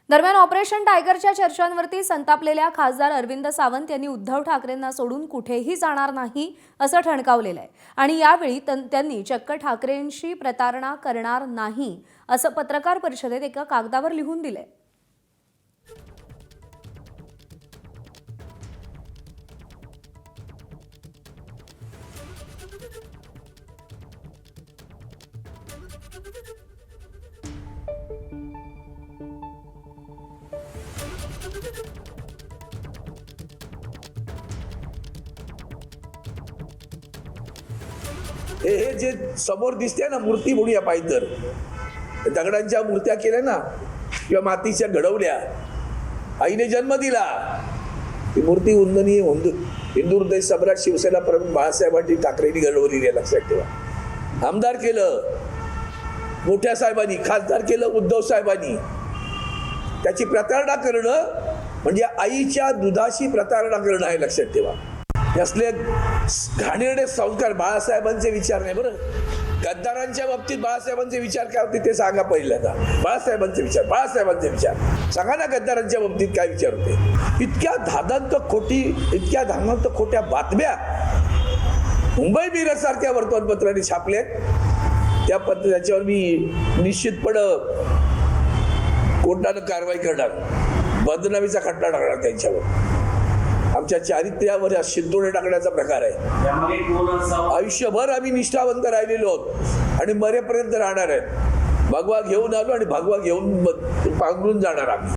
दरम्यान ऑपरेशन टायगरच्या चर्चांवरती संतापलेल्या खासदार अरविंद सावंत यांनी उद्धव ठाकरेंना सोडून कुठेही जाणार नाही असं ठणकावलेलं आहे आणि यावेळी त्यांनी चक्क ठाकरेंशी प्रतारणा करणार नाही असं पत्रकार परिषदेत एका कागदावर लिहून दिलंय। हे जे समोर दिसते ना मूर्ती म्हणूया पाहिजे तर दगडांच्या मूर्त्या केल्या ना किंवा मातीच्या घडवल्या, आईने जन्म दिला, ती मूर्ती वंदनीय हिंदू हृदय सम्राट शिवसेना प्रमुख बाळासाहेबांनी ठाकरेंनी घडवलेली आहे, लक्षात ठेवा। आमदार केलं मोठ्या साहेबांनी, खासदार केलं उद्धव साहेबांनी। त्याची प्रतारणा करणं म्हणजे आईच्या दुधाशी प्रतारणा करणं आहे, लक्षात ठेवा। असले घाणेरडे संस्कार बाळासाहेबांचे विचार नाही बरं। गद्दारांच्या बाबतीत बाळासाहेबांचे विचार काय होते ते सांगा पहिल्यांदा। बाळासाहेबांचे विचार सांगा ना, गद्दारांच्या बाबतीत काय विचार होते। इतक्या धादांत खोट्या बातम्या मुंबई मिरर सारख्या वर्तमानपत्रांनी छापल्यात, त्याच्यावर मी निश्चितपणे कोर्टानं कारवाई करणार, बदनामीचा खटला टाकणार त्यांच्यावर। आमच्या चारित्र्यावर शिंतोडे टाकण्याचा प्रकार आहे। आयुष्यभर आम्ही निष्ठावंत राहिलेलो आहोत आणि मरेपर्यंत राहणार आहेत। भगवा घेऊन आलो आणि भगवा घेऊन पांघरून जाणार आम्ही।